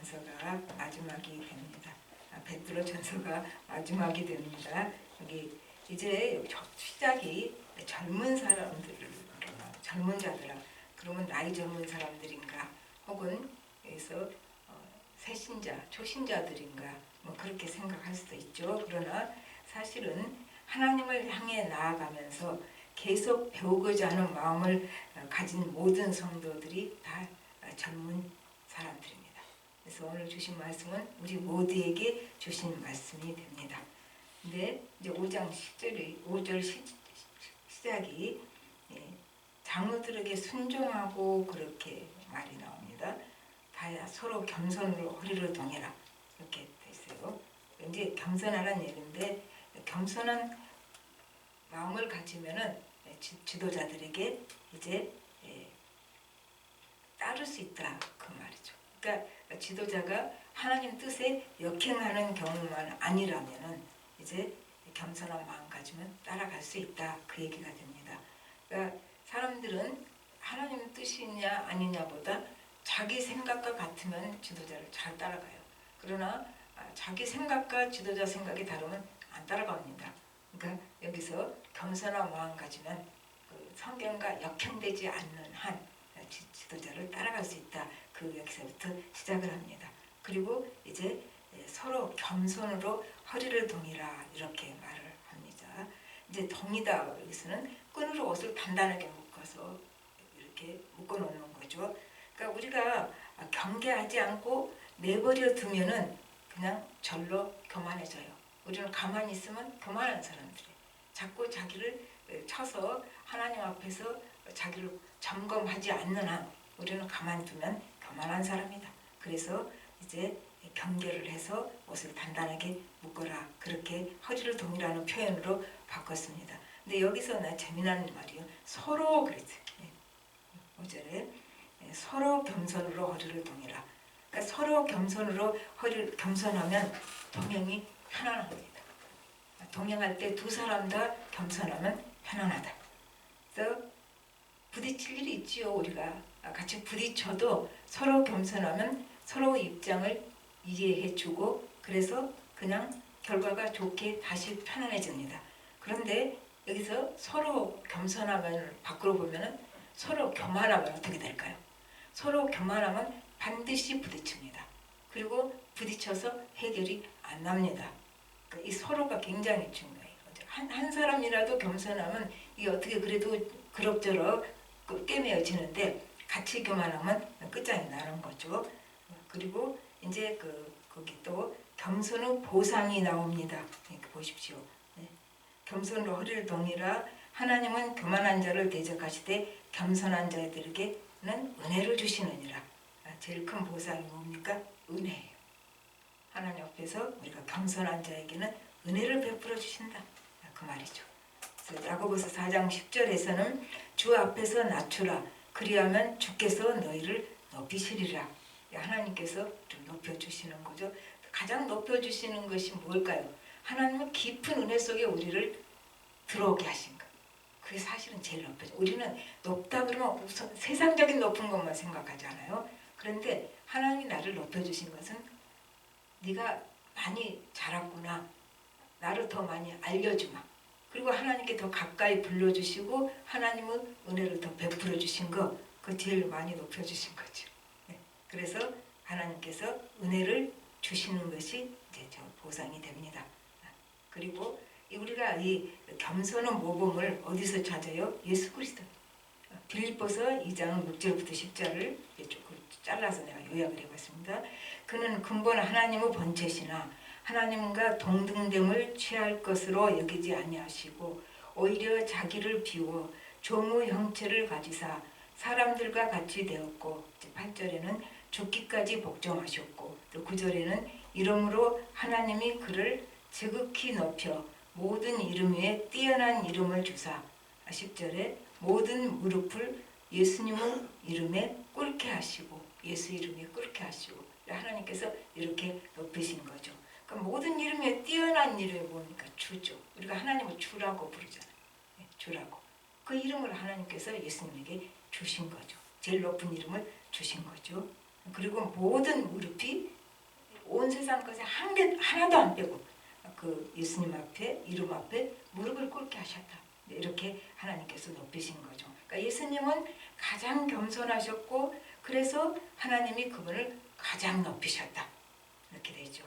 전서가 마지막이 됩니다. 베드로 전서가 마지막이 됩니다. 여기 이제 시작이 젊은 사람들, 젊은 자들아, 그러면 나이 젊은 사람들인가, 혹은 여기서 새신자, 초신자들인가, 뭐 그렇게 생각할 수도 있죠. 그러나 사실은 하나님을 향해 나아가면서 계속 배우고자 하는 마음을 가진 모든 성도들이 다 젊은 사람들입니다. 그래서 오늘 주신 말씀은 우리 모두에게 주신 말씀이 됩니다. 근데 이제 5장 5절 시작이 장로들에게 순종하고 그렇게 말이 나옵니다. 다 서로 겸손으로 허리를 동여라, 이렇게 돼 있어요. 이제 겸손하라는 얘기인데, 겸손한 마음을 가지면은 지도자들에게 이제 따를 수 있다, 그 말이죠. 그러니까 지도자가 하나님 뜻에 역행하는 경우만 아니라면은 이제 겸손한 마음 가지면 따라갈 수 있다, 그 얘기가 됩니다. 그러니까 사람들은 하나님 뜻이냐 아니냐보다 자기 생각과 같으면 지도자를 잘 따라가요. 그러나 자기 생각과 지도자 생각이 다르면 안 따라갑니다. 그러니까 여기서 겸손한 마음 가지면 그 성경과 역행되지 않는 한 지도자를 따라갈 수 있다, 그 여기서부터 시작을 합니다. 그리고 이제 서로 겸손으로 허리를 동이라, 이렇게 말을 합니다. 이제 동이다, 여기서는 끈으로 옷을 단단하게 묶어서 이렇게 묶어 놓는 거죠. 그러니까 우리가 경계하지 않고 내버려 두면은 그냥 절로 교만해져요. 우리는 가만히 있으면 교만한 사람들이에요. 자꾸 자기를 쳐서 하나님 앞에서 자기를 점검하지 않는 한 우리는 가만두면 교만한 사람이다. 그래서 이제 경계를 해서 옷을 단단하게 묶어라, 그렇게 허리를 동이라는 표현으로 바꿨습니다. 근데 여기서 나 재미난 말이요, 서로 그랬지. 5절에 서로 겸손으로 허리를 동이라. 그러니까 서로 겸손으로 허리를 겸손하면 동행이 편안합니다. 동행할 때 두 사람 다 겸손하면 편안하다. 그래서 부딪힐 일이 있지요. 우리가 같이 부딪혀도 서로 겸손하면 서로 입장을 이해해주고, 그래서 그냥 결과가 좋게 다시 편안해집니다. 그런데 여기서 서로 겸손하면 밖으로 보면은 서로 교만하면 어떻게 될까요? 서로 교만하면 반드시 부딪힙니다. 그리고 부딪혀서 해결이 안 납니다. 그러니까 이 서로가 굉장히 중요해요. 한 사람이라도 겸손하면 이게 어떻게 그래도 그럭저럭 꿰매어지는데, 같이 교만하면 끝장이 나는 거죠. 그리고 이제 거기 또 겸손의 보상이 나옵니다. 이렇게 보십시오. 겸손으로 허리를 동이라. 하나님은 교만한 자를 대적하시되 겸손한 자들에게는 은혜를 주시느니라. 제일 큰 보상이 뭡니까? 은혜예요. 하나님 앞에서 우리가 겸손한 자에게는 은혜를 베풀어 주신다, 그 말이죠. 그래서 야고보서 4장 10절에서는 주 앞에서 낮추라, 그리하면 주께서 너희를 높이시리라. 하나님께서 좀 높여주시는 거죠. 가장 높여주시는 것이 뭘까요? 하나님은 깊은 은혜 속에 우리를 들어오게 하신 것. 그게 사실은 제일 높아요. 우리는 높다 그러면 우선 세상적인 높은 것만 생각하잖아요. 그런데 하나님이 나를 높여주신 것은 네가 많이 자랐구나, 나를 더 많이 알려주마, 그리고 하나님께 더 가까이 불러주시고 하나님의 은혜를 더 베풀어 주신 거, 그거 제일 많이 높여주신 거죠. 그래서 하나님께서 은혜를 주시는 것이 이제 저 보상이 됩니다. 그리고 우리가 이 겸손한 모범을 어디서 찾아요? 예수 그리스도. 빌립보서 2장 6절부터 10절을 조금 잘라서 내가 요약을 해봤습니다. 그는 근본 하나님의 본체시나 하나님과 동등됨을 취할 것으로 여기지 아니하시고 오히려 자기를 비워 종의 형체를 가지사 사람들과 같이 되었고, 8절에는 죽기까지 복종하셨고, 또 9절에는 이러므로 하나님이 그를 지극히 높여 모든 이름 위에 뛰어난 이름을 주사, 10절에 모든 무릎을 예수님의 이름에 꿇게 하시고, 예수 이름에 꿇게 하시고, 하나님께서 이렇게 높이신 거죠. 그러니까 모든 이름에 뛰어난 이름이 뭡니까? 주죠. 우리가 하나님을 주라고 부르잖아요. 주라고. 그 이름을 하나님께서 예수님에게 주신 거죠. 제일 높은 이름을 주신 거죠. 그리고 모든 무릎이 온 세상 것에 한 개 하나도 안 빼고 그 예수님 앞에 이름 앞에 무릎을 꿇게 하셨다. 이렇게 하나님께서 높이신 거죠. 그러니까 예수님은 가장 겸손하셨고 그래서 하나님이 그분을 가장 높이셨다. 이렇게 되죠.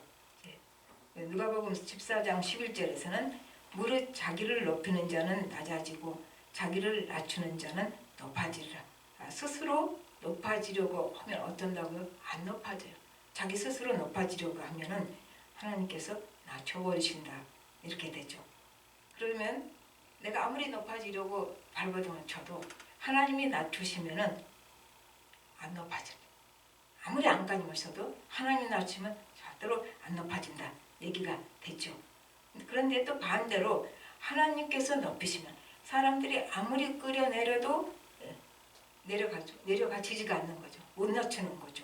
누가복음 14장 11절에서는 무릇 자기를 높이는 자는 낮아지고 자기를 낮추는 자는 높아지리라. 스스로 높아지려고 하면 어떤다고요? 안 높아져요. 자기 스스로 높아지려고 하면은 하나님께서 낮춰버리신다. 이렇게 되죠. 그러면 내가 아무리 높아지려고 발버둥을 쳐도 하나님이 낮추시면은 안 높아져요. 아무리 안간힘을 써도 하나님이 낮추면 절대로 안 높아진다. 얘기가 되죠. 그런데 또 반대로 하나님께서 높이시면 사람들이 아무리 끌어내려도 내려가지지가 않는 거죠. 못 낮추는 거죠.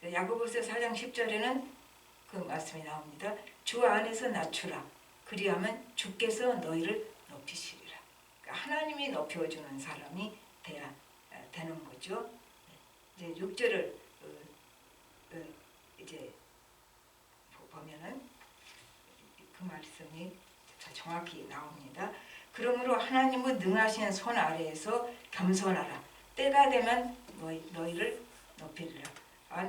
야고보서 4장 10절에는 그 말씀이 나옵니다. 주 안에서 낮추라. 그리하면 주께서 너희를 높이시리라. 그러니까 하나님이 높여주는 사람이 돼야 되는 거죠. 이제 6절을 이제 보면은 그 말씀이 정확히 나옵니다. 그러므로 하나님의 능하신 손 아래에서 겸손하라. 때가 되면 너희를 높이리라.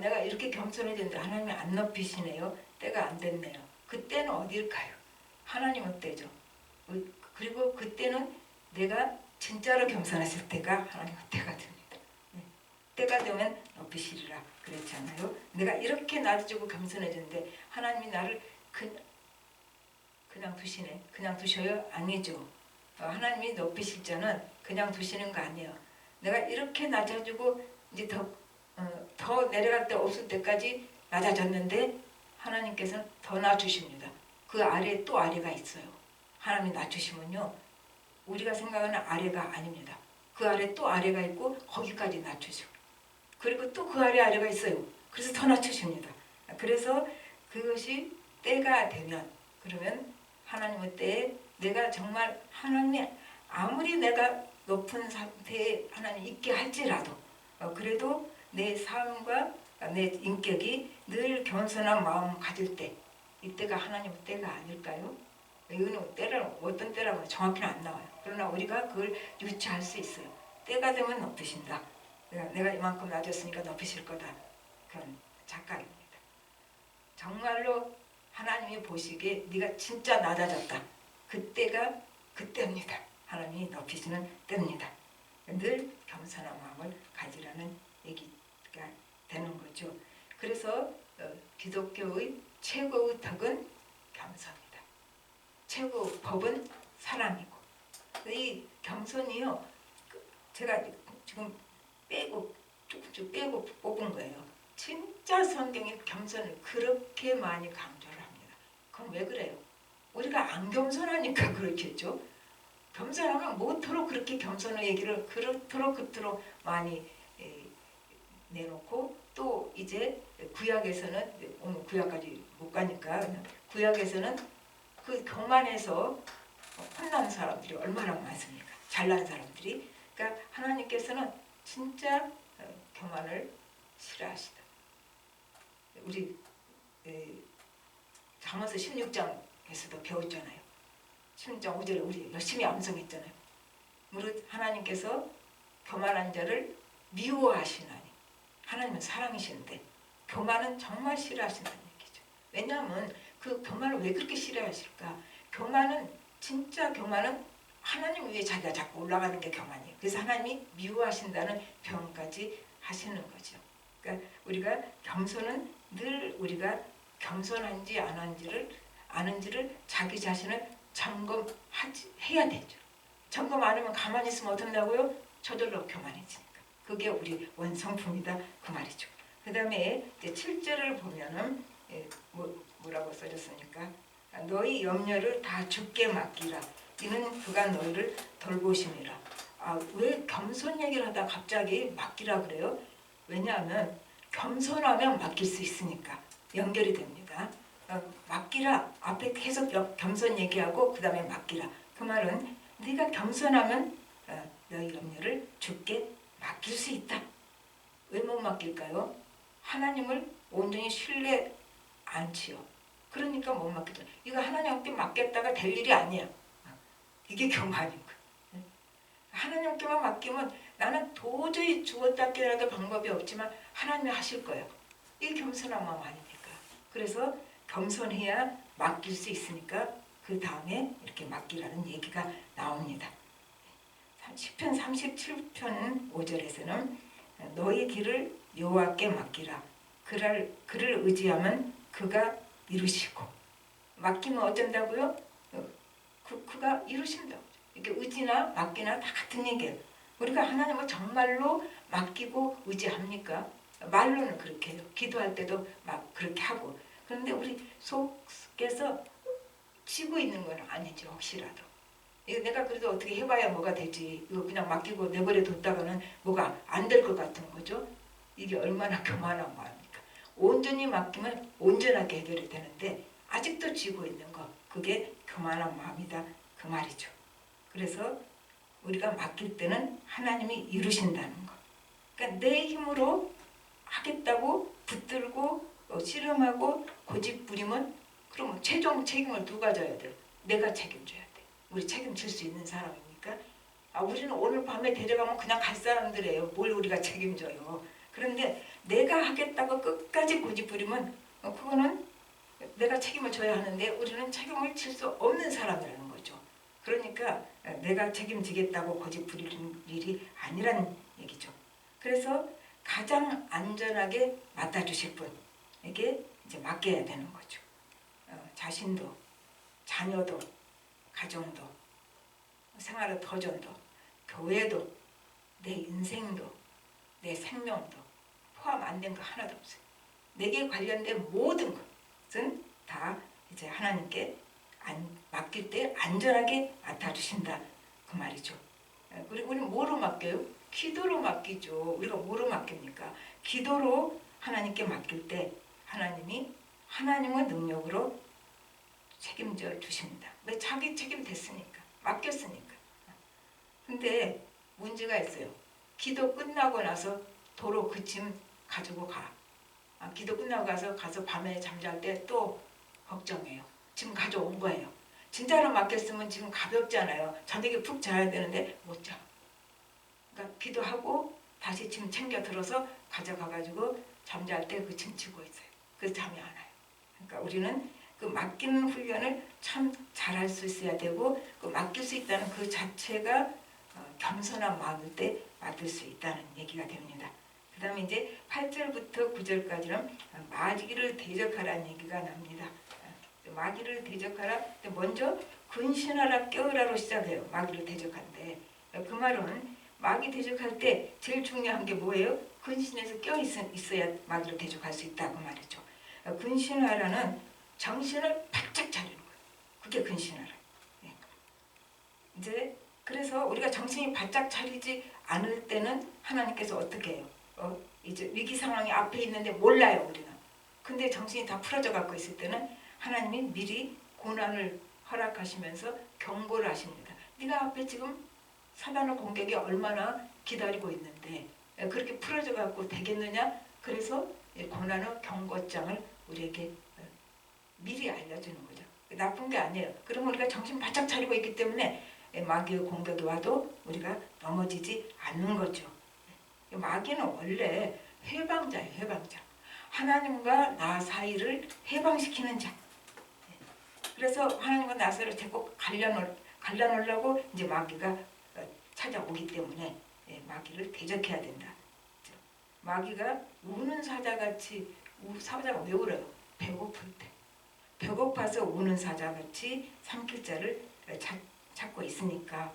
내가 이렇게 겸손해졌는데 하나님이 안 높이시네요. 때가 안 됐네요. 그때는 어딜까요? 하나님의 때죠. 그리고 그때는 내가 진짜로 겸손했을 때가 하나님의 때가 됩니다. 때가 되면 높이시리라 그랬잖아요. 내가 이렇게 낮아지고 겸손해졌는데 하나님이 나를 그냥 두시네. 그냥 두셔요? 아니죠. 하나님이 높이실 자는 그냥 두시는 거 아니에요. 내가 이렇게 낮아지고 이제 더 내려갈 데 없을 때까지 낮아졌는데 하나님께서는 더 낮추십니다. 그 아래에 또 아래가 있어요. 하나님이 낮추시면요. 우리가 생각하는 아래가 아닙니다. 그 아래 또 아래가 있고 거기까지 낮추시고 그리고 또 그 아래가 있어요. 그래서 더 낮추십니다. 그래서 그것이 때가 되면 그러면 하나님의 때에 내가 정말 하나님이 아무리 내가 높은 상태에 하나님 있게 할지라도 그래도 내 삶과 내 인격이 늘 겸손한 마음 가질 때 이때가 하나님의 때가 아닐까요? 이거는 때를 어떤 때라고 정확히는 안 나와요. 그러나 우리가 그걸 유추할 수 있어요. 때가 되면 높이신다. 내가 이만큼 낮았으니까 높이실 거다. 그런 착각입니다. 정말로 하나님이 보시기에 네가 진짜 낮아졌다. 그때가 그때입니다. 하나님이 높이시는 때입니다. 늘 겸손한 마음을 가지라는 얘기가 되는 거죠. 그래서 기독교의 최고의 덕은 겸손입니다. 최고의 법은 사랑이고 이 겸손이요. 제가 지금 조금씩 빼고 뽑은 거예요. 진짜 성경에 겸손을 그렇게 많이 강조를 합니다. 그럼 왜 그래요? 우리가 안 겸손하니까 그렇겠죠. 겸손하면 뭐토록 그렇게 겸손의 얘기를 그토록 많이 내놓고 또 이제 구약에서는 오늘 구약까지 못 가니까 구약에서는 그 교만에서 혼난 사람들이 얼마나 많습니까? 잘난 사람들이. 그러니까 하나님께서는 진짜 교만을 싫어하시다. 우리 잠언서 16장에서도 배웠잖아요. 16장 5절에 우리 열심히 암송했잖아요. 무릇 하나님께서 교만한 자를 미워하시나니 하나님은 사랑이시는데 교만은 정말 싫어하신다는 얘기죠. 왜냐하면 그 교만을 왜 그렇게 싫어하실까? 진짜 교만은 하나님 위에 자기가 자꾸 올라가는 게 교만이에요. 그래서 하나님이 미워하신다는 표현까지 하시는 거죠. 그러니까 우리가 겸손은 늘 우리가 겸손한지 안 한지를 자기 자신을 점검해야 되죠. 점검 안 하면 가만히 있으면 어떡한다고요? 저절로 교만해지니까. 그게 우리 원성품이다 그 말이죠. 그 다음에 7절을 보면은 뭐라고 써졌습니까? 너희 염려를 다 주께 맡기라. 이는 그가 너희를 돌보심이라. 왜 겸손 얘기를 하다 갑자기 맡기라 그래요? 왜냐하면 겸손하면 맡길 수 있으니까 연결이 됩니다. 맡기라. 앞에 계속 겸손 얘기하고 그 다음에 맡기라. 그 말은 네가 겸손하면 너희 염려를 주께 맡길 수 있다. 왜 못 맡길까요? 하나님을 온전히 신뢰 않지요. 그러니까 못 맡기죠. 이거 하나님께 맡겼다가 될 일이 아니야. 이게 교만인 거야. 하나님께만 맡기면 나는 도저히 죽었다 깨어나도 방법이 없지만 하나님이 하실 거예요. 이게 겸손한 마음 아닙니까? 그래서 겸손해야 맡길 수 있으니까 그 다음에 이렇게 맡기라는 얘기가 나옵니다. 시편 37편 5절에서는 너희 길을 여호와께 맡기라. 그를 의지하면 그가 이루시고. 맡기면 어쩐다고요? 그가 이루신다고. 이게 의지나 맡기나 다 같은 얘기예요. 우리가 하나님을 정말로 맡기고 의지합니까? 말로는 그렇게 해요. 기도할 때도 막 그렇게 하고. 그런데 우리 속에서 치고 있는 건 아니죠. 혹시라도. 이거 내가 그래도 어떻게 해봐야 뭐가 되지. 이거 그냥 맡기고 내버려 뒀다가는 뭐가 안 될 것 같은 거죠. 이게 얼마나 교만한 마음입니까? 온전히 맡기면 온전하게 해결이 되는데 아직도 쥐고 있는 거. 그게 교만한 마음이다. 그 말이죠. 그래서 우리가 맡길 때는 하나님이 이루신다는 거. 그러니까 내 힘으로 하겠다고 붙들고 씨름하고 고집 부리면 그러면 최종 책임을 누가 져야 돼요? 내가 책임져야 돼. 우리 책임질 수 있는 사람입니까? 우리는 오늘 밤에 데려가면 그냥 갈 사람들이에요. 뭘 우리가 책임져요. 그런데 내가 하겠다고 끝까지 고집 부리면 그거는 내가 책임을 져야 하는데 우리는 책임을 질 수 없는 사람이라는 거죠. 그러니까 내가 책임지겠다고 고집 부리는 일이 아니란 얘기죠. 그래서 가장 안전하게 맡아주실 분에게 이제 맡겨야 되는 거죠. 자신도, 자녀도, 가정도, 생활의 터전도, 교회도, 내 인생도, 내 생명도 포함 안 된 거 하나도 없어요. 내게 관련된 모든 것은 다 이제 하나님께 맡길 때 안전하게 맡아주신다 그 말이죠. 그리고 우리 뭐로 맡겨요? 기도로 맡기죠. 우리가 뭐로 맡깁니까? 기도로 하나님께 맡길 때 하나님의 능력으로 책임져 주십니다. 왜? 자기 책임 됐으니까. 맡겼으니까. 근데 문제가 있어요. 기도 끝나고 나서 도로 그 짐 가지고 가. 기도 끝나고 가서 밤에 잠잘 때 또 걱정해요. 짐 가져온 거예요. 진짜로 맡겼으면 지금 가볍잖아요. 저녁에 푹 자야 되는데 못 자. 그러니까 기도하고 다시 짐 챙겨 들어서 가져가가지고 잠잘 때 그 짐 치고 있어요. 그래서 잠이 안 와요. 그러니까 우리는 그 맡기는 훈련을 참 잘할 수 있어야 되고 그 맡길 수 있다는 그 자체가 겸손한 마음일 때 맡을 수 있다는 얘기가 됩니다. 그 다음에 이제 8절부터 9절까지는 마귀를 대적하라는 얘기가 납니다. 마귀를 대적하라. 먼저 근신하라 깨어라로 시작해요. 마귀를 대적한데 그 말은 마귀 대적할 때 제일 중요한 게 뭐예요? 근신해서 깨어 있어야 마귀를 대적할 수 있다 그 말이죠. 근신하라는 정신을 바짝 차리는 거예요. 그게 근신하라. 이제 그래서 우리가 정신이 바짝 차리지 않을 때는 하나님께서 어떻게 해요? 이제 위기 상황이 앞에 있는데 몰라요 우리는. 근데 정신이 다 풀어져 갖고 있을 때는 하나님이 미리 고난을 허락하시면서 경고를 하십니다. 네가 앞에 지금 사단의 공격이 얼마나 기다리고 있는데 그렇게 풀어져 갖고 되겠느냐? 그래서 고난의 경고장을 우리에게 미리 알려주는 거죠. 나쁜 게 아니에요. 그러면 우리가 정신 바짝 차리고 있기 때문에 마귀의 공격이 와도 우리가 넘어지지 않는 거죠. 마귀는 원래 해방자예요. 해방자. 하나님과 나 사이를 해방시키는 자. 그래서 하나님과 나 사이를 자꾸 갈라놓으려고 이제 마귀가 찾아오기 때문에 마귀를 대적해야 된다. 마귀가 우는 사자같이 사자가 왜 울어요? 배고플 때. 배고파서 우는 사자같이 삼킬 자를 찾고 있으니까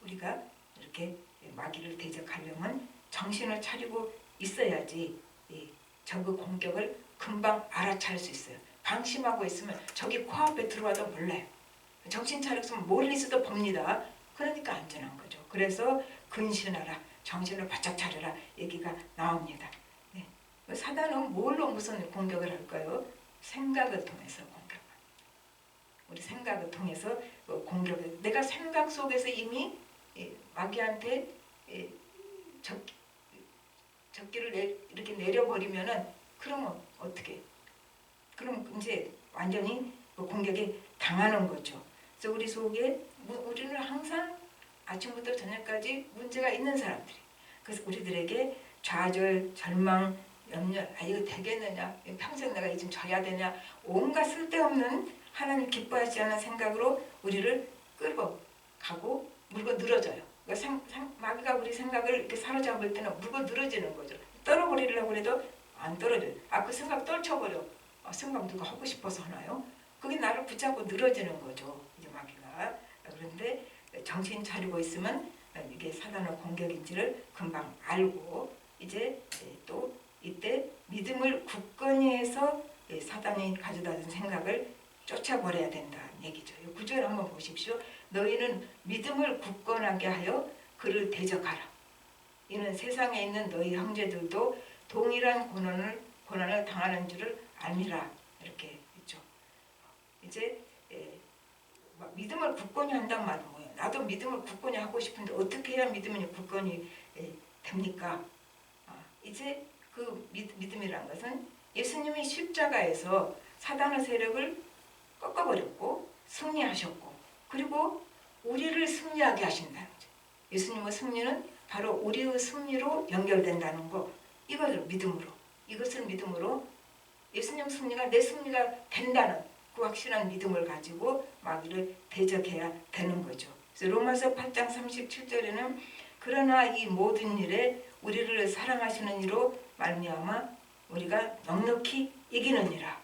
우리가 이렇게 마귀를 대적하려면 정신을 차리고 있어야지 적의 공격을 금방 알아차릴 수 있어요. 방심하고 있으면 적이 코앞에 들어와도 몰라요. 정신 차렸으면 멀리 있어도 봅니다. 그러니까 안전한 거죠. 그래서 근신하라, 정신을 바짝 차려라 얘기가 나옵니다. 사단은 뭘로 무슨 공격을 할까요? 생각을 통해서 공격. 우리 생각을 통해서 공격을. 내가 생각 속에서 이미 마귀한테 적기를 이렇게 내려버리면은 그러면 어떻게? 그럼 이제 완전히 그 공격에 당하는 거죠. 그래서 우리 속에 우리는 항상 아침부터 저녁까지 문제가 있는 사람들이. 그래서 우리들에게 좌절, 절망, 염려, 이거 되겠느냐? 평생 내가 이쯤 져야 되냐? 온갖 쓸데없는 하나님 기뻐하지 않는 생각으로 우리를 끌고 가고 물고 늘어져요. 마귀가 우리 생각을 이렇게 사로잡을 때는 물고 늘어지는 거죠. 떨어버리려고 해도 안 떨어져요. 그 생각 떨쳐버려. 생각 누가 하고 싶어서 하나요? 그게 나를 붙잡고 늘어지는 거죠. 이제 마귀가. 그런데 정신 차리고 있으면 이게 사단의 공격인지를 금방 알고 이제 또 이때 믿음을 굳건히 해서 사단이 가져다 준 생각을 쫓아버려야 된다는 얘기죠. 9절 한번 보십시오. 너희는 믿음을 굳건하게 하여 그를 대적하라. 이는 세상에 있는 너희 형제들도 동일한 고난을 당하는 줄을 아니라. 이렇게 있죠. 이제 믿음을 굳건히 한단 말은 뭐예요? 나도 믿음을 굳건히 하고 싶은데 어떻게 해야 믿음이 굳건히 됩니까? 이제 그 믿음이란 것은 예수님이 십자가에서 사단의 세력을 꺾어버렸고 승리하셨고 그리고 우리를 승리하게 하신다는 거죠. 예수님의 승리는 바로 우리의 승리로 연결된다는 거. 이것을 믿음으로 예수님 승리가 내 승리가 된다는 그 확실한 믿음을 가지고 마귀를 대적해야 되는 거죠. 그래서 로마서 8장 37절에는 그러나 이 모든 일에 우리를 사랑하시는 이로 말미암아 우리가 넉넉히 이기느니라.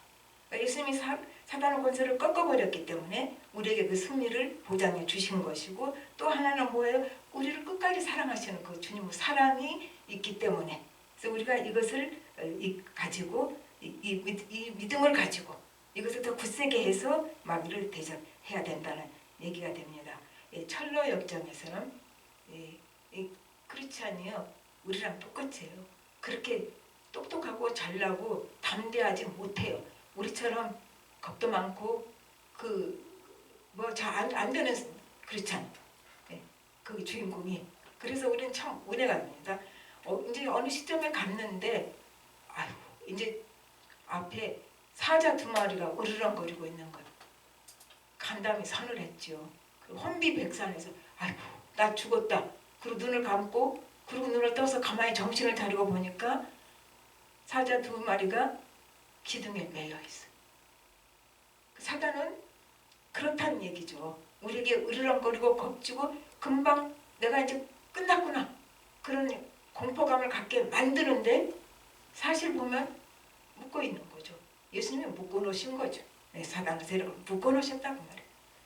그러니까 예수님이 사단의 권세를 꺾어버렸기 때문에 우리에게 그 승리를 보장해 주신 것이고 또 하나는 뭐예요? 우리를 끝까지 사랑하시는 그 주님의 사랑이 있기 때문에 그래서 우리가 이것을 가지고 이 믿음을 가지고 이것을 더 굳세게 해서 마귀를 대적해야 된다는 얘기가 됩니다. 철로 역정에서는 크리스찬이요 우리랑 똑같아요. 그렇게 똑똑하고 잘나고 담대하지 못해요. 우리처럼 겁도 많고 잘 안 되는 크리스찬 그 주인공이. 그래서 우리는 참 은혜가 됩니다. 이제 어느 시점에 갔는데 이제 앞에 사자 2마리가 으르렁거리고 있는 것. 간담이 선을 했죠. 그 혼비백산에서 아이고 나 죽었다. 그리고 눈을 감고 그리고 눈을 떠서 가만히 정신을 차리고 보니까 사자 2마리가 기둥에 매여 있어. 사단은 그렇다는 얘기죠. 우리에게 으르렁거리고 겁주고 금방 내가 이제 끝났구나 그런 공포감을 갖게 만드는데 사실 보면 묶어 있는 거죠. 예수님이 묶어 놓으신 거죠. 사단의 세력을 묶어 놓으셨다고 말해요.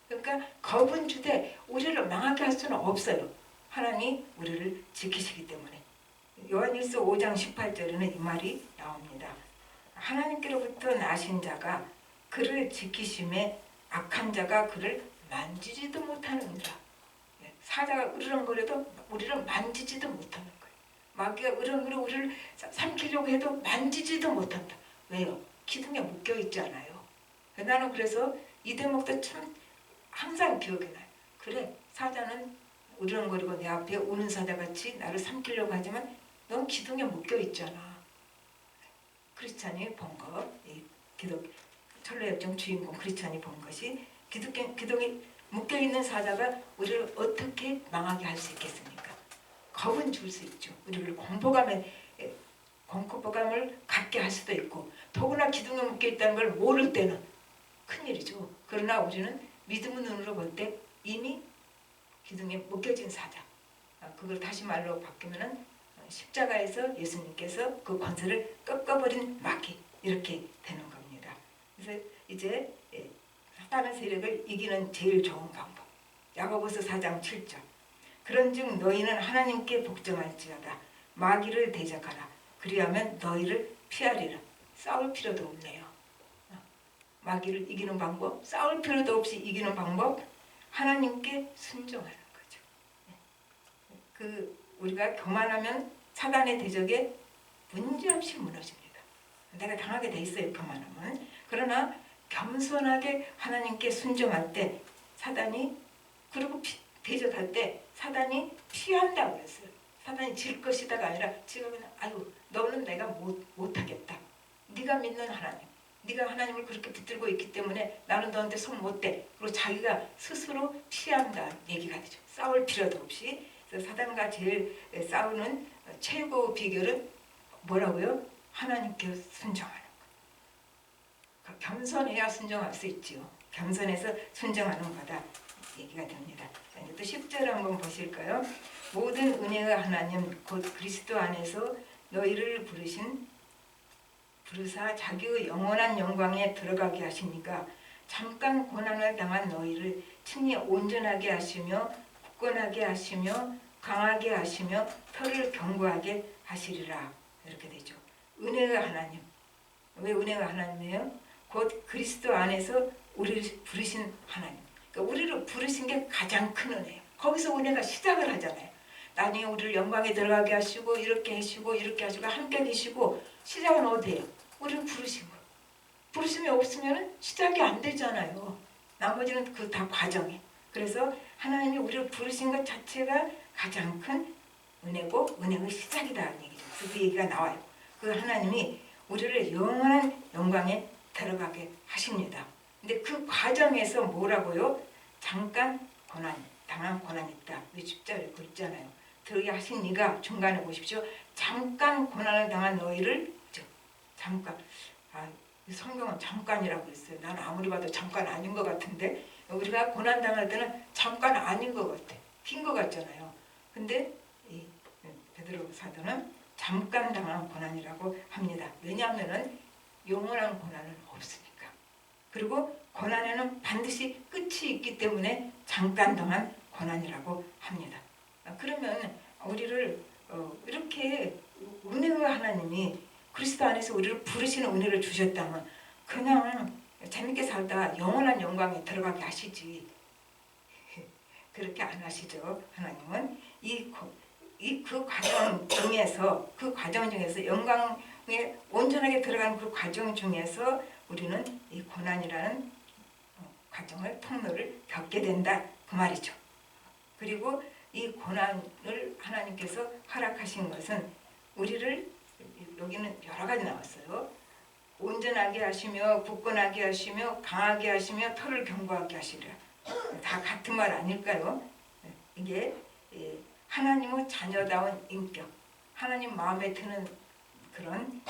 그러니까 겁은 주되 우리를 망하게 할 수는 없어요. 하나님 우리를 지키시기 때문에. 요한일서 5장 18절에는 이 말이 나옵니다. 하나님께로부터 나신 자가 그를 지키심에 악한 자가 그를 만지지도 못하느니라. 사자가 으르렁거려도 우리를 만지지도 못하는 거예요. 마귀가 으르렁거려 우리를 삼키려고 해도 만지지도 못한다. 왜요? 기둥에 묶여 있잖아요. 나는 그래서 이 대목도 참 항상 기억이 나요. 그래 사자는 으르렁거리고 내 앞에 우는 사자같이 나를 삼키려고 하지만 넌 기둥에 묶여 있잖아. 크리스찬이 본 것, 철로역정 주인공 크리스찬이 본 것이 기둥에 묶여있는 사자가 우리를 어떻게 망하게 할 수 있겠습니까? 겁은 줄 수 있죠. 우리를 공포감을 갖게 할 수도 있고 더구나 기둥에 묶여있다는 걸 모를 때는 큰일이죠. 그러나 우리는 믿음의 눈으로 볼 때 이미 기둥에 묶여진 사자. 그걸 다시 말로 바꾸면은 십자가에서 예수님께서 그 권세를 꺾어버린 마귀 이렇게 되는 겁니다. 그래서 이제 사단의 세력을 이기는 제일 좋은 방법. 야고보서 4장 7절. 그런즉 너희는 하나님께 복종할지어다. 마귀를 대적하라. 그리하면 너희를 피하리라. 싸울 필요도 없네요. 마귀를 이기는 방법, 싸울 필요도 없이 이기는 방법, 하나님께 순종하는 거죠. 우리가 교만하면 사단의 대적에 문제없이 무너집니다. 내가 당하게 돼 있어요, 교만하면. 그러나 겸손하게 하나님께 순종할 때 사단이 그리고 대적할 때 사단이 피한다고 그랬어요. 사단이 질 것이다가 아니라 지금 그냥 아유 너는 내가 못하겠다. 네가 믿는 하나님, 네가 하나님을 그렇게 붙들고 있기 때문에 나는 너한테 손 못 대. 그리고 자기가 스스로 피한다 얘기가 되죠. 싸울 필요도 없이. 그래서 사단과 제일 싸우는 최고 비결은 뭐라고요? 하나님께 순종하는 거. 겸손해야 순종할 수 있지요. 겸손해서 순종하는 거다 얘기가 됩니다. 자, 이제 또 10절 한번 보실까요? 모든 은혜의 하나님 곧 그리스도 안에서 너희를 부르사 자기의 영원한 영광에 들어가게 하시니까 잠깐 고난을 당한 너희를 친히 온전하게 하시며 굳건하게 하시며 강하게 하시며 혀를 견고하게 하시리라. 이렇게 되죠. 은혜의 하나님. 왜 은혜의 하나님이에요? 곧 그리스도 안에서 우리를 부르신 하나님. 그러니까 우리를 부르신 게 가장 큰 은혜예요. 거기서 은혜가 시작을 하잖아요. 나중에 우리를 영광에 들어가게 하시고 이렇게 하시고 이렇게 하시고 함께 계시고 시작은 어디예요? 우리를 부르신 거. 부르심이 없으면 시작이 안 되잖아요. 나머지는 그 다 과정이에요. 그래서 하나님이 우리를 부르신 것 자체가 가장 큰 은혜고 은혜의 시작이다는 얘기죠. 그래서 그 얘기가 나와요. 그 하나님이 우리를 영원한 영광에 들어가게 하십니다. 근데 그 과정에서 뭐라고요? 잠깐 당한 고난이 있다. 10절에 그 있잖아요. 들어게 하신 이가 중간에 보십시오. 잠깐 고난을 당한 너희를 잠깐. 성경은 잠깐이라고 그랬어요. 나는 아무리 봐도 잠깐 아닌 것 같은데 우리가 고난 당할 때는 잠깐 아닌 것 같아. 긴 것 같잖아요. 근데 이 베드로 사도는 잠깐 당한 고난이라고 합니다. 왜냐하면은 영원한 고난은 없으니까. 그리고 고난에는 반드시 끝이 있기 때문에 잠깐 당한 고난이라고 합니다. 그러면 우리를 이렇게 은혜의 하나님이 그리스도 안에서 우리를 부르시는 은혜를 주셨다면 그냥 재밌게 살다 영원한 영광에 들어가게 하시지. 그렇게 안 하시죠. 하나님은 그 과정 중에서 영광에 온전하게 들어가는 그 과정 중에서 우리는 이 고난이라는 과정을 통로를 겪게 된다 그 말이죠. 그리고 이 고난을 하나님께서 허락하신 것은 우리를 여기는 여러 가지 나왔어요. 온전하게 하시며 굳건하게 하시며 강하게 하시며 털을 견고하게 하시리라. 다 같은 말 아닐까요? 이게 하나님의 자녀다운 인격, 하나님 마음에 드는 그런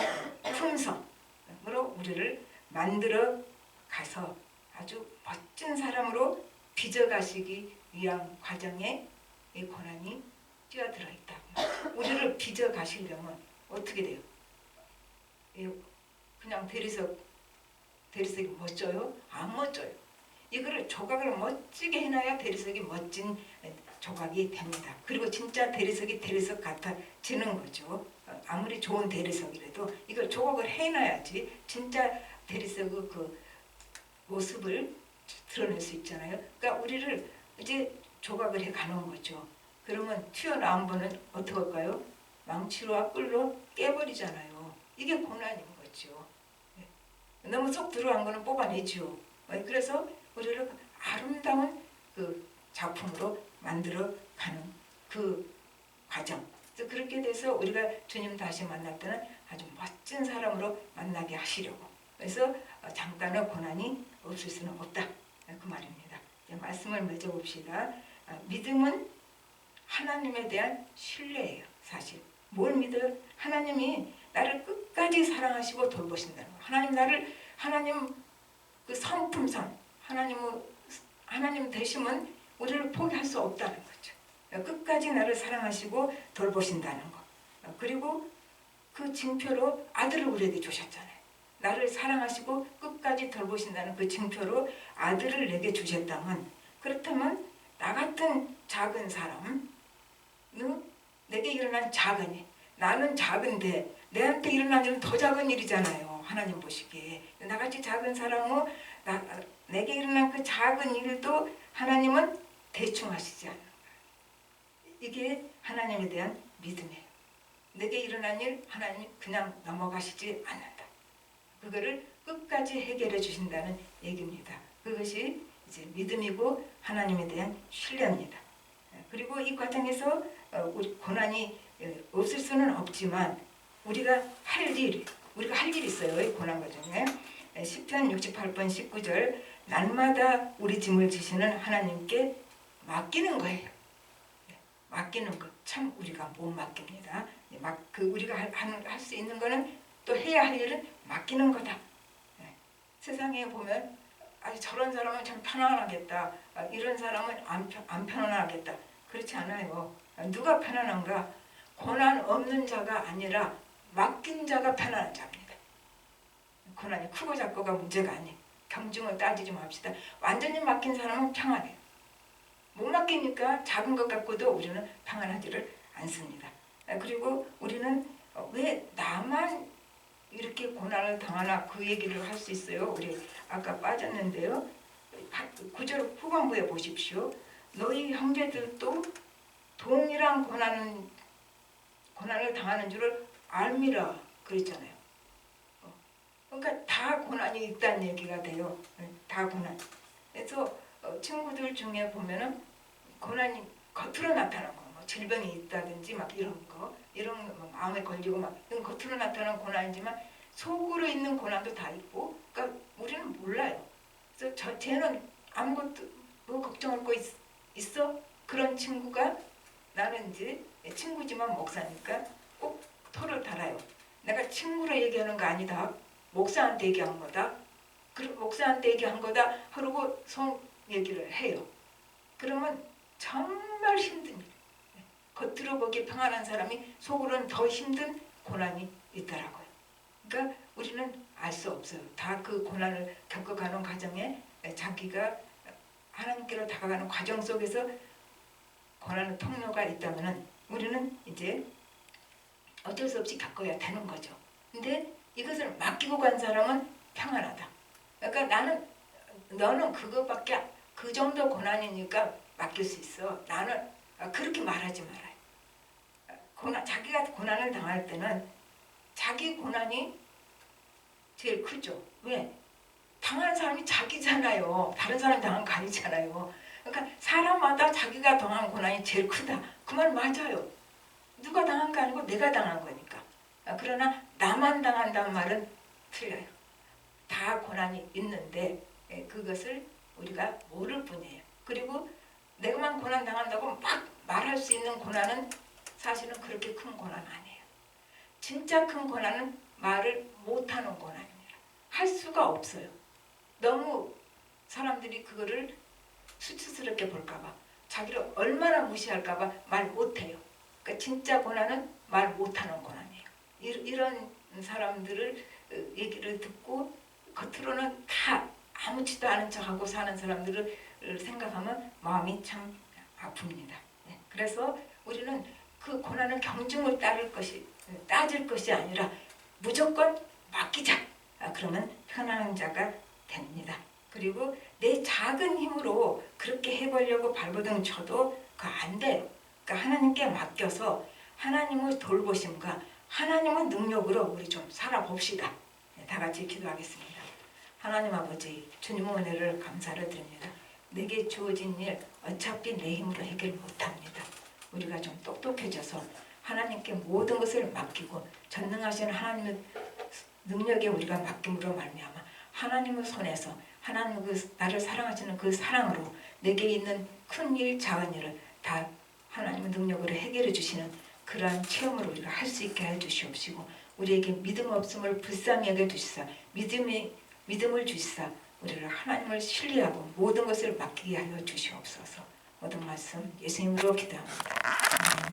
품성으로 우리를 만들어 가서 아주 멋진 사람으로 빚어가시기 위한 과정에 이 고난이 뛰어들어 있다. 우리를 빚어가시려면 어떻게 돼요? 그냥 대리석이 멋져요? 안 멋져요. 이거를 조각을 멋지게 해놔야 대리석이 멋진 조각이 됩니다. 그리고 진짜 대리석이 대리석 같아지는 거죠. 아무리 좋은 대리석이라도 이걸 조각을 해놔야지 진짜 대리석의 그 모습을 드러낼 수 있잖아요. 그러니까 우리를 이제 조각을 해 가는 거죠. 그러면 튀어나온 분은 어떻게 할까요? 망치로와 끌로 깨버리잖아요. 이게 고난인 거죠. 너무 속 들어간 거는 뽑아내죠. 그래서 우리를 아름다운 그 작품으로 만들어 가는 그 과정. 그래서 그렇게 돼서 우리가 주님 다시 만날 때는 아주 멋진 사람으로 만나게 하시려고. 그래서 잠깐의 고난이 없을 수는 없다. 그 말입니다. 말씀을 맺어봅시다. 믿음은 하나님에 대한 신뢰예요. 사실. 뭘 믿어요? 하나님이 나를 끝까지 사랑하시고 돌보신다는 거예요. 하나님 그 성품상, 하나님 되심은 우리를 포기할 수 없다는 거죠. 끝까지 나를 사랑하시고 돌보신다는 거. 그리고 그 징표로 아들을 우리에게 주셨잖아요. 나를 사랑하시고 끝까지 돌보신다는 그 징표로 아들을 내게 주셨다면, 그렇다면 나 같은 작은 사람, 내게 일어난 작은 일, 나는 작은데 내한테 일어난 일은 더 작은 일이잖아요. 하나님 보시기에 나같이 작은 사람은 내게 일어난 그 작은 일도 하나님은 대충 하시지 않는 거예요. 이게 하나님에 대한 믿음이에요. 내게 일어난 일 하나님이 그냥 넘어가시지 않는다. 그거를 끝까지 해결해 주신다는 얘기입니다. 그것이 이제 믿음이고 하나님에 대한 신뢰입니다. 그리고 이 과정에서 우리 고난이 없을 수는 없지만 우리가 할 일이 있어요. 이 고난 과정에. 시편 68편 19절 날마다 우리 짐을 지시는 하나님께 맡기는 거예요. 맡기는 것 참 우리가 못 맡깁니다. 우리가 할 수 있는 거는 또 해야 할 일은 맡기는 거다. 세상에 보면 저런 사람은 참 편안하겠다. 이런 사람은 안 편안하겠다. 그렇지 않아요. 누가 편안한가? 고난 없는 자가 아니라 맡긴 자가 편안한 자입니다. 고난이 크고 작고가 문제가 아니에요. 경중을 따지지 맙시다. 완전히 맡긴 사람은 평안해요. 못 맡기니까 작은 것 갖고도 우리는 평안하지를 않습니다. 그리고 우리는 왜 나만 이렇게 고난을 당하나 그 얘기를 할 수 있어요. 우리 아까 빠졌는데요. 9절 후반부에 보십시오. 너희 형제들도 동일한 고난을 당하는 줄을 알미라 그랬잖아요. 그러니까 다 고난이 있다는 얘기가 돼요. 다 고난. 그래서 친구들 중에 보면은 고난이 겉으로 나타나는 거, 뭐 질병이 있다든지 막 이런 거 마음에 걸리고 막 이런 겉으로 나타나는 고난이지만 속으로 있는 고난도 다 있고, 그러니까 우리는 몰라요. 그래서 쟤는 아무것도 뭐 걱정할 거 있어? 그런 친구가 나는 이제 친구지만 목사니까 꼭 털을 달아요. 내가 친구로 얘기하는 거 아니다. 목사한테 얘기한 거다. 그리고 목사한테 얘기한 거다. 그러고 속 얘기를 해요. 그러면 정말 힘든 일. 겉으로 보기 평안한 사람이 속으로는 더 힘든 고난이 있더라고요. 그러니까 우리는 알 수 없어요. 다 그 고난을 겪어가는 과정에 자기가 하나님께로 다가가는 과정 속에서 고난의 통로가 있다면 우리는 이제 어쩔 수 없이 겪어야 되는 거죠. 근데 이것을 맡기고 간 사람은 평안하다. 그러니까 너는 그것밖에 그 정도 고난이니까 맡길 수 있어. 나는 그렇게 말하지 말아요. 자기가 고난을 당할 때는 자기 고난이 제일 크죠. 왜? 당한 사람이 자기잖아요. 다른 사람이 당한 거 아니잖아요. 그러니까 사람마다 자기가 당한 고난이 제일 크다. 그 말 맞아요. 누가 당한 거 아니고 내가 당한 거니까. 그러나 나만 당한다는 말은 틀려요. 다 고난이 있는데 그것을 우리가 모를 뿐이에요. 그리고 내가만 고난 당한다고 막 말할 수 있는 고난은 사실은 그렇게 큰 고난 아니에요. 진짜 큰 고난은 말을 못하는 고난입니다. 할 수가 없어요. 너무 사람들이 그거를 수치스럽게 볼까봐, 자기를 얼마나 무시할까봐 말 못해요. 그러니까 진짜 고난은 말 못하는 고난이에요. 이런 사람들을 얘기를 듣고 겉으로는 다 아무렇지도 않은 척하고 사는 사람들을 생각하면 마음이 참 아픕니다. 그래서 우리는 그 고난은 경중을 따질 것이 아니라 무조건 맡기자. 그러면 편안한 자가 됩니다. 그리고 내 작은 힘으로 그렇게 해보려고 발버둥 쳐도 그거 안 돼요. 그러니까 하나님께 맡겨서 하나님의 돌보심과 하나님의 능력으로 우리 좀 살아봅시다. 다 같이 기도하겠습니다. 하나님 아버지, 주님의 은혜를 감사를 드립니다. 내게 주어진 일 어차피 내 힘으로 해결 못합니다. 우리가 좀 똑똑해져서 하나님께 모든 것을 맡기고 전능하신 하나님의 능력에 우리가 맡김으로 말미암아 하나님의 손에서 하나님 나를 사랑하시는 그 사랑으로 내게 있는 큰 일, 작은 일을 다 하나님의 능력으로 해결해 주시는 그러한 체험을 우리가 할 수 있게 해 주시옵시고, 우리에게 믿음 없음을 불쌍히 여겨 주시사 믿음을 주시사 우리를 하나님을 신뢰하고 모든 것을 맡기게 하여 주시옵소서. 모든 말씀 예수님으로 기도합니다.